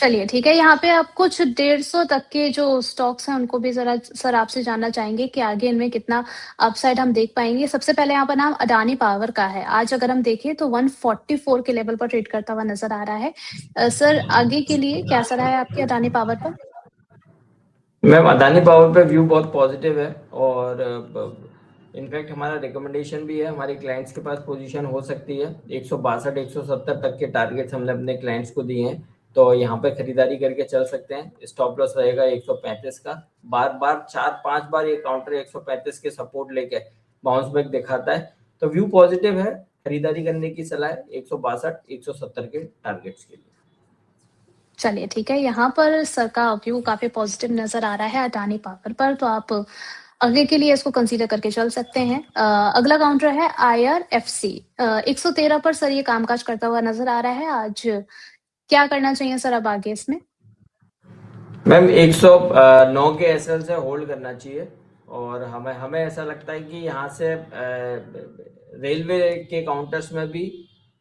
चलिए ठीक है, यहाँ पे आप कुछ 150 तक के जो स्टॉक्स हैं उनको भी ज़रा सर आपसे जानना चाहेंगे कि आगे इनमें कितना अपसाइड हम देख पाएँगे। सबसे पहले यहाँ पर नाम अडानी पावर का है। आज अगर हम देखें तो 144 के लेवल पर ट्रेड करता हुआ नज़र आ रहा है। सर आगे के लिए कैसा रहा है आपके अडानी पावर पर? मैम अदानी पावर पे व्यू बहुत पॉजिटिव है और इनफैक्ट हमारा रिकमेंडेशन भी है, हमारे क्लाइंट्स के पास पोजीशन हो सकती है 162 170 तक के टारगेट्स हमने अपने क्लाइंट्स को दिए हैं, तो यहाँ पे खरीदारी करके चल सकते हैं। स्टॉप लॉस रहेगा 135 का। बार बार 4-5 बार ये काउंटर 135 के सपोर्ट लेके बाउंस बैक दिखाता है, तो व्यू पॉजिटिव है। खरीदारी करने की सलाह है 162 170 के टारगेट्स के लिए। चलिए ठीक है, यहाँ पर सर का व्यू काफ़ी पॉजिटिव नज़र आ रहा है अडानी पावर पर, तो आप आगे के लिए इसको कंसीडर करके चल सकते हैं। अगला काउंटर है आईआरएफसी। 113 पर सर ये कामकाज करता हुआ नज़र आ रहा है। आज क्या करना चाहिए सर अब आगे इसमें? मैम 109 के एसएल से होल्ड करना चाहिए और हमें हमें ऐसा लगता है कि यहाँ से रेलवे के काउंटर्स में भी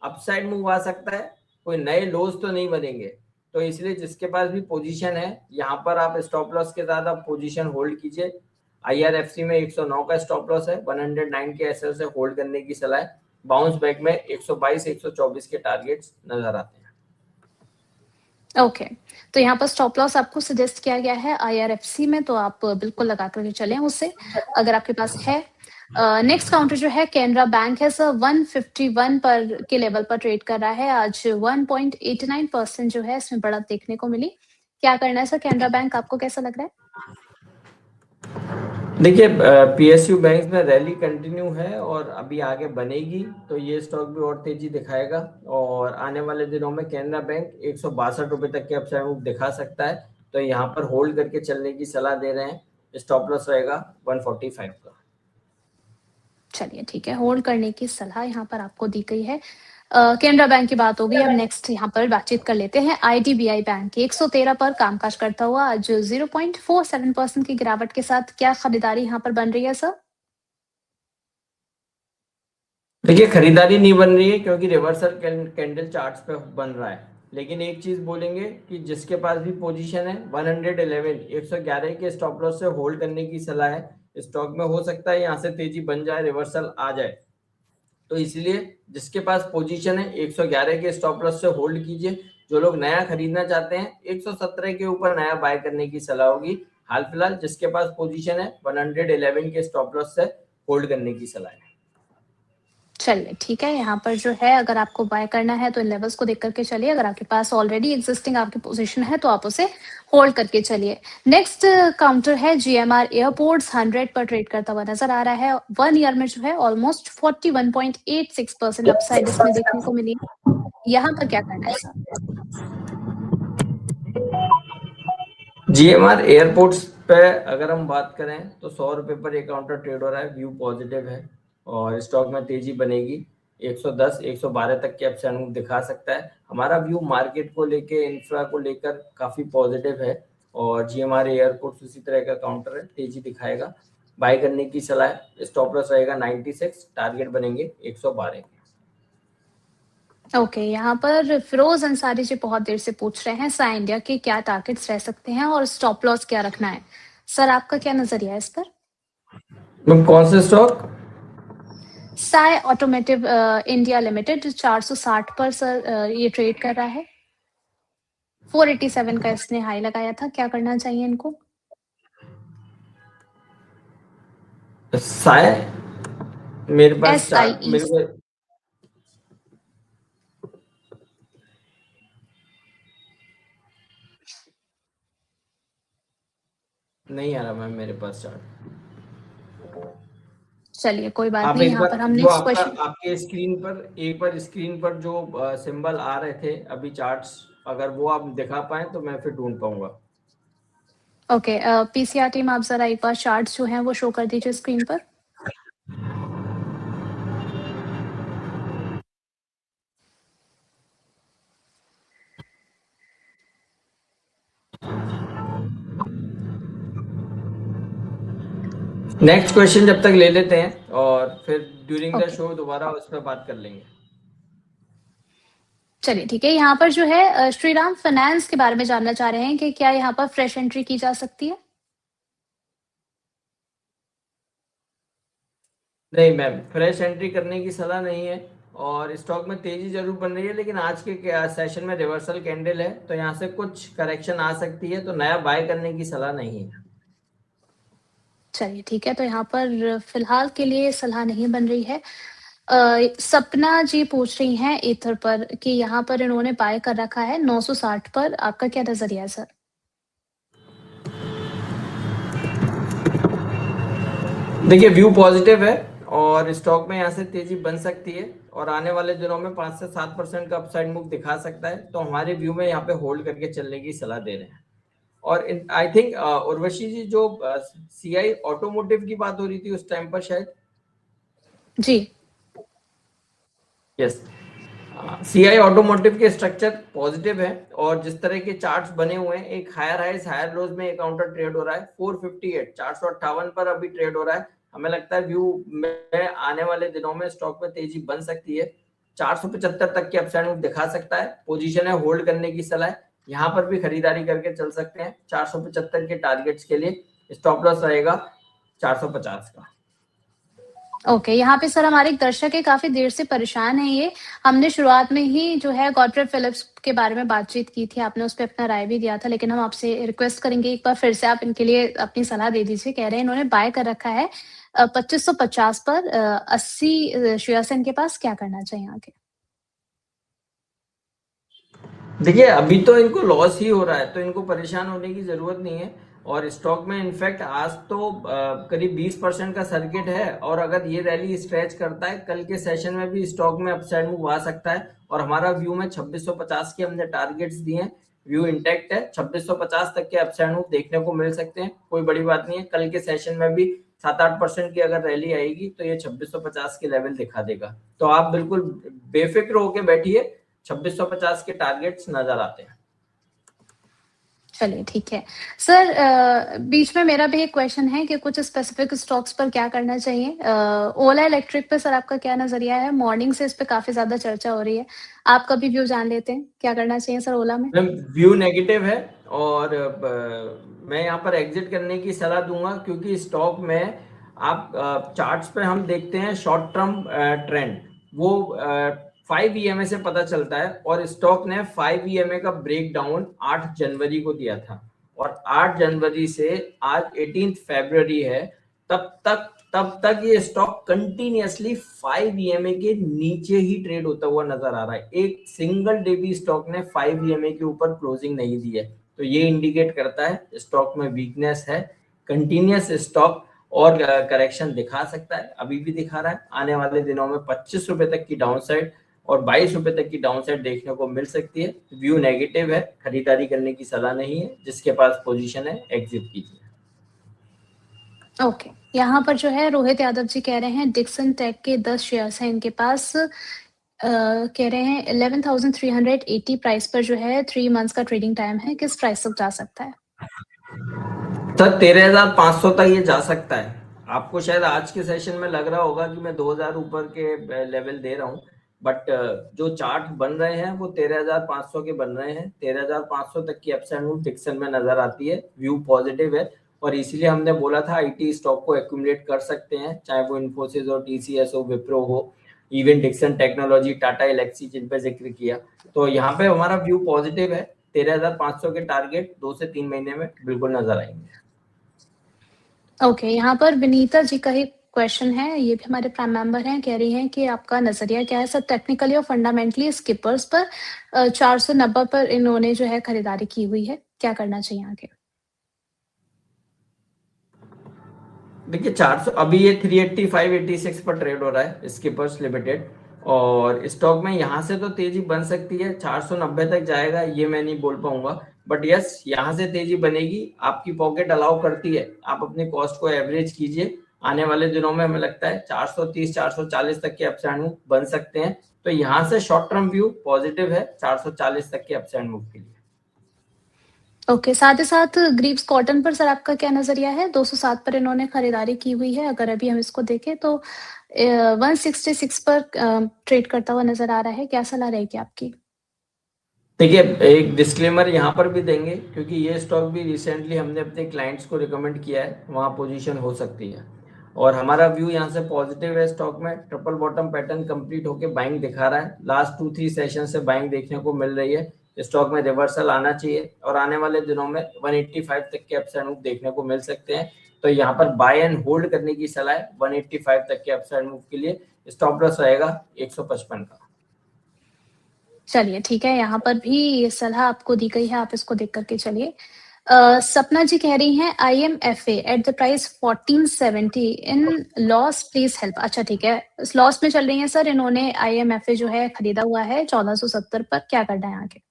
अपसाइड मूव आ सकता है, कोई नए लोज तो नहीं बनेंगे, तो इसलिए जिसके पास भी पोजीशन है यहाँ पर आप स्टॉप लॉस के साथ आप पोजीशन होल्ड कीजिए। आईआरएफसी में 109 का स्टॉप लॉस है, 109 के एसएल से होल्ड करने की सलाह है। बाउंस बैक में 122 124 के टारगेट्स नजर आते हैं। ओके, तो यहाँ पर स्टॉप लॉस आपको सजेस्ट किया गया है आईआरएफसी में, तो आप बिल्कुल लगा करके चलें उससे, अगर आपके पास है। नेक्स्ट काउंटर जो है कैनरा बैंक है सर, 151 पर के लेवल पर ट्रेड कर रहा है। आज 1.89% जो है इसमें बढ़त देखने को मिली। क्या करना है सर कैनरा बैंक, आपको कैसा लग रहा है? देखिए पीएसयू बैंक में रैली कंटिन्यू है और अभी आगे बनेगी, तो ये स्टॉक भी और तेजी दिखाएगा और आने वाले दिनों में कैनरा बैंक 162 रुपए तक के अपसाइड मूव दिखा सकता है, तो यहाँ पर होल्ड करके चलने की सलाह दे रहे हैं। स्टॉप लॉस रहेगा 145 का। चलिए ठीक है, होल्ड करने की सलाह यहाँ पर आपको दी गई है। कैनरा बैंक की बात होगी, अब नेक्स्ट यहाँ पर बातचीत कर लेते हैं आईडीबीआई बैंक। 113 पर कामकाज करता हुआ आज 0.47% की गिरावट के साथ क्या खरीदारी यहाँ पर बन रही है सर? देखिए खरीदारी नहीं बन रही है क्योंकि रिवर्सल कैंडल चार्ट्स पे बन रहा है, लेकिन एक चीज बोलेंगे कि जिसके पास भी पोजीशन है 111 के स्टॉप लॉस से होल्ड करने की सलाह है। स्टॉक में हो सकता है यहाँ से तेजी बन जाए, रिवर्सल आ जाए, तो इसलिए जिसके पास पोजीशन है 111 के स्टॉप लॉस से होल्ड कीजिए। जो लोग नया खरीदना चाहते हैं 117 के ऊपर नया बाय करने की सलाह होगी। हाल फिलहाल जिसके पास पोजीशन है 111 के स्टॉप लॉस से होल्ड करने की सलाह है। चलिए ठीक है, यहाँ पर जो है अगर आपको बाय करना है तो इन लेवल्स को देख करके चलिए। अगर आपके पास ऑलरेडी एग्जिस्टिंग आपकी पोजीशन है तो आप उसे होल्ड करके चलिए। नेक्स्ट काउंटर है जीएमआर एयरपोर्ट्स, 100 पर ट्रेड करता हुआ नजर आ रहा है। 1 ईयर में जो है ऑलमोस्ट 41.86% अपसाइड इसमें देखने को मिली। यहाँ पर क्या करना है सर? जीएमआर एयरपोर्ट्स पे अगर हम बात करें तो 100 रुपए पर एक काउंटर ट्रेड हो रहा है, व्यू पॉजिटिव है और स्टॉक में तेजी बनेगी। 110 112 तक के अपसाइड मूव दिखा सकता है। हमारा व्यू मार्केट को लेके, इंफ्रा को लेकर काफी पॉजिटिव है और जीएमआर एयरपोर्ट्स उसी तरह का काउंटर है, तेजी दिखाएगा। बाय करने की सलाह है। स्टॉप लॉस रहेगा 96, टारगेट बनेंगे 112 के। ओके, यहाँ पर फिरोज अंसारी जी बहुत देर से पूछ रहे हैं साई इंडिया के क्या टारगेट्स रह सकते हैं और स्टॉप लॉस क्या रखना है। सर आपका क्या नजरिया है इस पर? कौन से stock? Sai automotive India limited 460 पर सर ये ट्रेड कर रहा है। 487 का इसने हाई लगाया था, क्या करना चाहिए इनको? साय मेरे पास एस आई चार्ट ई। मेरे को नहीं आ रहा मैम, मेरे पास चार्ट। चलिए कोई बात आप नहीं, एक यहाँ बार पर हम जो नेक्स्ट आपका क्वेश्चन। आपके स्क्रीन पर एक बार स्क्रीन पर जो सिंबल आ रहे थे अभी चार्ट्स, अगर वो आप दिखा पाए तो मैं फिर ढूंढ पाऊंगा। ओके, पीसीआर टीम आप जरा एक बार चार्ट्स जो हैं वो शो कर दीजिए स्क्रीन पर। नेक्स्ट क्वेश्चन जब तक ले लेते हैं और फिर ड्यूरिंग द ओके, शो दोबारा उस पर बात कर लेंगे। चलिए ठीक है। यहाँ पर जो है श्रीराम फाइनेंस के बारे में जानना चाह रहे हैं कि क्या यहाँ पर फ्रेश एंट्री की जा सकती है? नहीं मैम, फ्रेश एंट्री करने की सलाह नहीं है। और स्टॉक में तेजी जरूर बन रही है, लेकिन आज के सेशन में रिवर्सल कैंडल है, तो यहाँ से कुछ करेक्शन आ सकती है, तो नया बाय करने की सलाह नहीं है। चलिए ठीक है, तो यहाँ पर फिलहाल के लिए सलाह नहीं बन रही है। सपना जी पूछ रही हैं ईथर पर कि यहाँ पर इन्होंने बाय कर रखा है 960 पर, आपका क्या नजरिया है सर? देखिए, व्यू पॉजिटिव है और स्टॉक में यहाँ से तेजी बन सकती है और आने वाले दिनों में 5 से 7% का अपसाइड मूव दिखा सकता है, तो हमारे व्यू में यहाँ पे होल्ड करके चलने की सलाह दे रहे हैं। और आई थिंक उर्वशी जी, जो सीआई ऑटोमोटिव की बात हो रही थी उस टाइम पर शायद। जी। यस, सीआई ऑटोमोटिव के स्ट्रक्चर पॉजिटिव है और जिस तरह के चार्ट्स बने हुए हैं, एक हायर हाइज हायर लोज में एक काउंटर ट्रेड हो रहा है 458 458 पर अभी ट्रेड हो रहा है। हमें लगता है व्यू में आने वाले दिनों में स्टॉक में तेजी बन सकती है, 475 तक के अपसाइड मूव दिखा सकता है। पोजीशन है होल्ड करने की सलाह है, यहाँ पर भी खरीदारी करके चल सकते हैं। 475 के टारगेट्स के लिए स्टॉप लॉस रहेगा 450 का। ओके, यहाँ पे सर हमारे एक दर्शक है, काफी देर से परेशान है ये। हमने शुरुआत में ही जो है गॉडफ्रे फिलिप्स के बारे में बातचीत की थी, आपने उस पर अपना राय भी दिया था, लेकिन हम आपसे रिक्वेस्ट करेंगे एक बार फिर से आप इनके लिए अपनी सलाह दे दीजिए। कह रहे हैं इन्होंने बाय कर रखा है 2550 पर, 80 शेयर्स इनके पास, क्या करना चाहिए आगे? देखिए, अभी तो इनको लॉस ही हो रहा है, तो इनको परेशान होने की जरूरत नहीं है। और स्टॉक में इनफैक्ट आज तो करीब 20% का सर्किट है, और अगर ये रैली स्ट्रेच करता है कल के सेशन में भी स्टॉक में अपसाइड मूव आ सकता है। और हमारा व्यू में 2650 के हमने टारगेट्स दिए हैं, व्यू इंटैक्ट है। 2650 तक के अपसाइड मूव देखने को मिल सकते हैं, कोई बड़ी बात नहीं है। कल के सेशन में भी 7-8% की अगर रैली आएगी तो ये 2650 के लेवल दिखा देगा। तो आप बिल्कुल बेफिक्र होके बैठिए, 2650 के टारगेट्स नजर आते हैं। चलिए ठीक है सर। बीच में मेरा भी एक क्वेश्चन है कि कुछ स्पेसिफिक स्टॉक्स पर क्या करना चाहिए। ओला इलेक्ट्रिक पे सर आपका क्या नजरिया है? मॉर्निंग से इस पे काफी ज्यादा चर्चा हो रही है, आपका भी व्यू जान लेते हैं, क्या करना चाहिए सर ओला में? मैम, व्यू नेगेटिव है और मैं यहाँ पर एग्जिट करने की सलाह दूंगा, क्योंकि स्टॉक में आप चार्ट्स पे हम देखते हैं शॉर्ट टर्म ट्रेंड, वो 5 EMA से पता चलता है, और स्टॉक ने 5 EMA का ब्रेक डाउन 8 जनवरी को दिया था, और 8 जनवरी से आज 18 फरवरी है, तब तक ये स्टॉक कंटिन्यूअसली 5 EMA के नीचे ही ट्रेड होता हुआ नजर आ रहा है। एक सिंगल डे भी स्टॉक ने 5 EMA के ऊपर क्लोजिंग नहीं दी है, तो ये इंडिकेट करता है स्टॉक में वीकनेस है। कंटिन्यूअस स्टॉक और करेक्शन दिखा सकता है, अभी भी दिखा रहा है। आने वाले दिनों में 25 रुपए तक की डाउन साइड और 22 रुपए तक की डाउन साइड देखने को मिल सकती है। व्यू नेगेटिव है, खरीदारी करने की सलाह नहीं है, जिसके पास पोजीशन है एग्जिट कीजिए। ओके, यहाँ पर जो है रोहित यादव जी कह रहे हैं डिक्सन टेक के 10 शेयर्स हैं इनके पास। कह रहे हैं 11,380 प्राइस पर जो है 3 मंथ्स का ट्रेडिंग टाइम है, किस प्राइस तक जा सकता है? सर 13,500 तक ये जा सकता है। आपको शायद आज के सेशन में लग रहा होगा कि मैं 2,000 ऊपर के लेवल दे रहा हूँ, बट जो चार्ट बन रहे हैं वो 13,500 के बन रहे हैं। 13,500 तक की अपसाइड मूव डिक्सन में नजर आती है, व्यू पॉजिटिव है, और इसीलिए हमने बोला था आईटी स्टॉक को एक्यूमुलेट कर सकते हैं, चाहे वो इन्फोसिस हो, टीसीएस हो, विप्रो हो, even Dixon technology, Tata Elxsi, जिन पे जिक्र किया। तो यहाँ पे हमारा व्यू पॉजिटिव है, 13,500 के टारगेट 2 से 3 महीने में बिल्कुल नजर आएंगे। ओके, यहाँ पर विनीता जी का ही क्वेश्चन है, ये भी हमारे प्राइम मेंबर हैं, कह रही हैं कि आपका नजरिया क्या है सर टेक्निकली और फंडामेंटली स्किपर्स पर? 490 पर इन्होंने जो है खरीदारी की हुई है, क्या करना चाहिए आगे? देखिए 400, अभी ये 385-86 पर ट्रेड हो रहा है स्किपर्स लिमिटेड, और स्टॉक में यहाँ से तो तेजी बन सकती है, 490 तक जाएगा ये मैं नहीं बोल पाऊंगा, बट यस यहाँ से तेजी बनेगी। आपकी पॉकेट अलाउ करती है, आप अपनी कॉस्ट को एवरेज कीजिए। आने वाले दिनों में हमें लगता है 430 440 तक के अपसाइड मूव बन सकते हैं, तो यहाँ से शॉर्ट टर्म व्यू पॉजिटिव है 440 तक के अपसाइड मूव के लिए। ओके, साथ ही साथ ग्रीव्स कॉटन पर सर आपका क्या नजरिया है? 207 पर इन्होंने खरीदारी की हुई है, अगर अभी हम इसको देखें तो 166 पर ट्रेड करता हुआ नजर आ रहा है, क्या सलाह रहेगी आपकी? देखिए, एक डिस्क्लेमर यहाँ पर भी देंगे, क्योंकि ये स्टॉक भी रिसेंटली हमने अपने क्लाइंट्स को रिकमेंड किया है, वहाँ पोजीशन हो सकती है। और हमारा व्यू यहाँ से पॉजिटिव है। स्टॉक में ट्रिपल बॉटम पैटर्न कंप्लीट होके बाइंग दिखा रहा है, लास्ट 2-3 सेशन से बाइंग देखने को मिल रही है। स्टॉक में रिवर्सल आना चाहिए और आने वाले दिनों में 185 तक के अपसाइड मूव देखने को मिल सकते हैं। तो यहाँ पर बाय एंड होल्ड करने की सलाह है 185 तक के अपसाइड मूव के लिए। स्टॉप लॉस रहेगा 155 का। चलिए ठीक है, यहाँ पर भी ये सलाह आपको दी गई है, आप इसको देख करके चलिए। सपना जी कह रही हैं IMFA at the price 1470 in loss please help. अच्छा ठीक है, इस लॉस में चल रही हैं सर, इन्होंने IMFA जो है खरीदा हुआ है 1470 पर, क्या करना है आगे?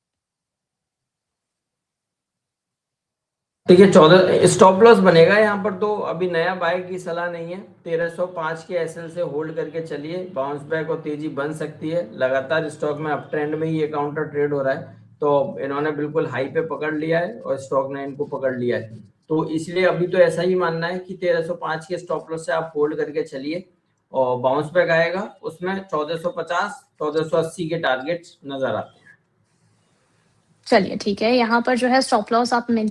ठीक है, 14 स्टॉप लॉस बनेगा यहाँ पर। तो अभी नया बाय की सलाह नहीं है। 1305 के एसएल से होल्ड करके चलिए, बाउंस बैक और तेजी बन सकती है। लगातार स्टॉक में अप ट्रेंड में ही ये काउंटर ट्रेड हो रहा है, तो इन्होंने बिल्कुल हाई पे पकड़ लिया है और स्टॉक ने इनको पकड़ लिया है। तो इसलिए अभी तो ऐसा ही मानना है कि 1305 के स्टॉप लॉस से आप होल्ड करके चलिए, और बाउंस बैक आएगा उसमें 1450 1480 के टारगेट्स नजर आते हैं। चलिए ठीक है, यहाँ पर जो है स्टॉप लॉस आप मेंटेन